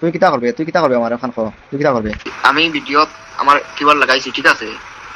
তুই কিতা করবে আমার এখন কো তুই কিতা করবে? আমি ভিডিও আমার কিবার লাগাইছি, ঠিক আছে,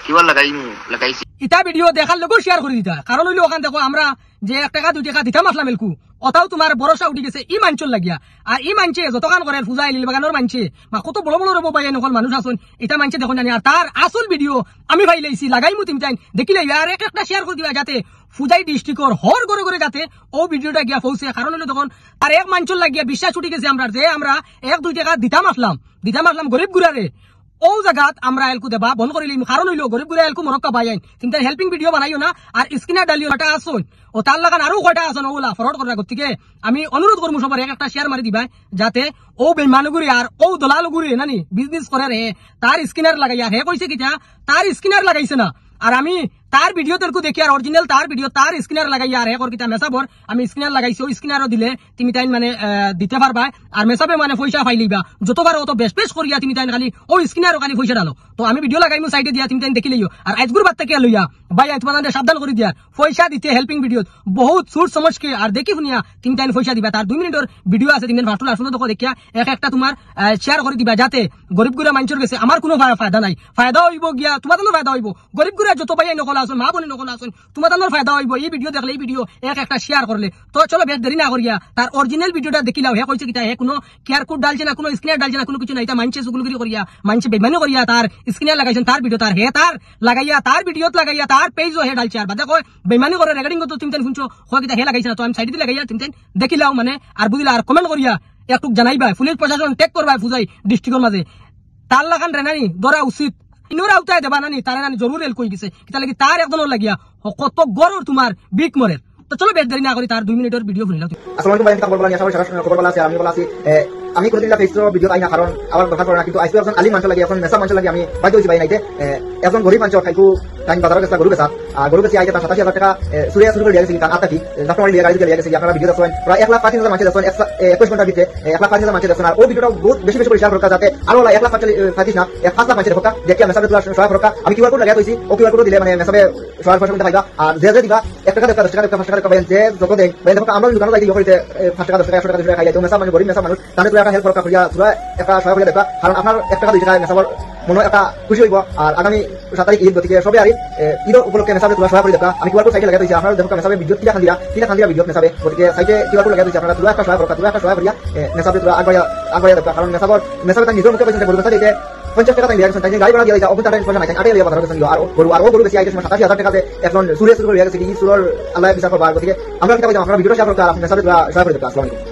কিবার লাগাইছি ইটা ভিডিও দেখার লোক শেয়ার করে দিতা, কারণ হইলো ওখান দেখো আমরা যে 1 টাকা 2 টাকা দিতাম আসলাম এলকু অতাও তোমার ভরসা উঠি গেছে ই মাঞ্চল লাগিয়া। আর ই মানছে যতক্ষণ করে পূজা এলিল বাগানোর মানছে বা কত বড় বড় রব পাই নকল মানুষ আসুন এটা মানছে দেখুন জানি। আর তার আসল ভিডিও আমি ভাই লাইছি লাগাইমু তুমি টাইম দেখিলে আর একটা শেয়ার করে দিবা যাতে ফুজাই ডিস্ট্রিক্টর হর করে করে যাতে ও ভিডিওটা গিয়া পৌঁছে। কারণ হলো তখন আর এক মাঞ্চল লাগিয়া বিশ্বাস উঠি গেছে আমরা যে আমরা 1-2 টাকা দিতাম আসলাম গরিব গুড়ারে ও জায়গাত আমরা এলকু দেবা বন্ধ করে লিম। কারণ হইলো গরিব গুড়া এলকু মরক্কা পাইন কিন্তু হেল্পিং ভিডিও বানাইও না আর স্ক্রিনার ডালিও এটা আসুন ও তার লাগান আরো কয়টা আসুন ওলা ফরওয়ার্ড করার গতিকে আমি অনুরোধ করবো সবার একটা শেয়ার মারি দিবা যাতে ও বেমানুগুড়ি আর ও দলালগুড়ি নানি বিজনেস করে রে তার স্ক্রিনার লাগাইয়া হে কইছে কিটা তার স্ক্রিনার লাগাইছে না। আর আমি তার ভিডিও তেলকু দেখি আর অরিজিনাল তার ভিডিও তার স্ক্রিনার লাগাইয়া আর হে কর কিটা মেসাবর আমি স্ক্রিনার লাগাইছি ও স্ক্রিনারও দিলে তুমি তাই মানে দিতে পারবা আর মেসাবে মানে পয়সা পাইলিবা যতবার অত বেশ করিয়া তুমি তাই খালি ও স্ক্রিনারও খালি পয়সা ডালো। তো আমি ভিডিও লাগাইমু সাইডে দিয়া তুমি তাই দেখিলেইও আর আজগুর বাদ থেকে লইয়া ভাই তোমাদের সাবধান করে দিয়া পয়সা দিতে হেল্পিং ভিডিও বহুত সুট সমঝকে আর দেখি শুনিয়া তুমি তাই পয়সা দিবা। তার 2 মিনিটের ভিডিও আছে তুমি ফাটুল আসলে দেখো দেখিয়া একটা তোমার শেয়ার করে দিবা যাতে গরিব গুড়া মানুষের গেছে আমার কোনো ফায়দা নাই, ফায়দা হইব গিয়া তোমাদের ফায়দা হইব গরিব গুড়া যত ভাই নকল আসুন মা বোন নকল আসুন তোমাদের ফায়দা হইব এই ভিডিও দেখলে এই ভিডিও একটা শেয়ার করলে। তো চলো বেশ দেরি না করিয়া তার অরিজিনাল ভিডিওটা দেখিলাও হে কইছে কিটা হে কোনো কিয়ার কোড ডালছে না কোনো স্ক্রিনার ডালছে না কোনো কিছু না এটা মানছে সুগুলগিরি করিয়া মানছে বেমানি করিয়া তার স্ক্রিনার লাগাইছেন তার ভিডিও তার হে তার লাগাইয়া তার ভিডিওত লাগাইয়া তার পেজও হে ডালছে আর বাদে কয় বেমানি করে রেকর্ডিং তো তুমি তেন শুনছো কয় কিটা হে লাগাইছে না। তো আমি সাইডে লাগাইয়া তুমি তেন দেখিলাও মানে আর বুঝিলা আর কমেন্ট করিয়া একটু জানাইবা পুলিশ প্রশাসন টেক করবা ফুজাই ডিস্ট্রিক্টের মাঝে তার লাগান রে নানি ধরা উচিত ইনোরা উঠাই দেবা নানি তারা নানি জরুর এল কই গেছে এটা লাগি তার একজনের লাগিয়া কত গরর তোমার বিক মরে। তো চলো বেশ দেরি না করি তার 2 মিনিটের ভিডিও শুনিলাম। আসসালামু আলাইকুম ভাই খবর বলা নিয়ে সবাই খবর বলা আছে আমি বলা আছি আমি কোনদিন ফেসবুক ভিডিও আই না কারণ আবার কথা করে না কিন্তু আইসি একজন আলী মানুষ লাগে এখন মেসা মানুষ লাগে আমি বাইতে হইছি ভাই নাইতে একজন গরিব মানুষ খাইকু টাইম বাজারে গেছে গরু বেচা আর গরু বেচি আইতে 87,000 টাকা সুরিয়া শুরু করে গেছে কারণ আতাকি ডাক্তার লিয়ে গাড়ি লিয়ে গেছে আপনারা ভিডিও দেখছেন প্রায় 1,05,000 মানুষ দেখছেন 21 ঘন্টার ভিতরে 1,05,000 মানুষ দেখছেন আর ও ভিডিওটা বহুত বেশি করে শেয়ার করতে যাতে আরো 1,45,000 না 5,00,000 মানুষ দেখো দেখি মেসাবে তোলা সহায় করকা আমি কিউআর কোড লাগাই কইছি ও কিউআর কোড দিলে মানে মেসাবে সহায় পয়সা দিতে পাইবা আর যে দিবা 1 টাকা 10 টাকা 5 টাকা পাবেন যে যত দেই ভাই দেখো আমরা দোকানে যাই কইতে 5 টাকা 10 টাকা 100 টাকা 200 টাকা খাইলে তো মেসা মানে গরিব মেসা মানুষ তাহলে তুই একটা হেল্প করকা করিয়া তুই একটা সহায় করে দেখা কারণ আপনার 1 টাকা 2 টাকা মেসাবার মনে একটা খুশি হইব আর আগামী 7 তারিখ ঈদ গতিকে সবে আর ঈদ উপলক্ষে মেসাবে তোলা সহায় করে দেখা আমি কিউআর কোড সাইডে লাগাই দিয়েছি আপনারা দেখো মেসাবে ভিডিও কিলা খান্দিরা ভিডিও মেসাবে গতিকে সাইডে কিউআর কোড লাগাই দিয়েছি আপনারা তুই একটা সহায় করিয়া মেসাবে তোলা আগায়া দেখা কারণ মেসাবে তার নিজের মুখে পয়সা গরু বেচা দিতে 50 টাকা দিয়ে গেছেন তাই গাড়ি ভাড়া দিয়ে দিতে অপর টাকা পয়সা নাই আটে দিয়ে বাজার গেছেন আর গরু বেশি আইতে 87,000 টাকা এখন সুরিয়া শুরু করে গেছে কি সুরর আল্লাহ বিচার করবার গতিকে আমরা কিটা কইতাম আপনারা ভিডিও শেয়ার করতে আর আপনারা মেসাবে তোলা সহায় করে দেখা। আসসালামু আলাইকুম।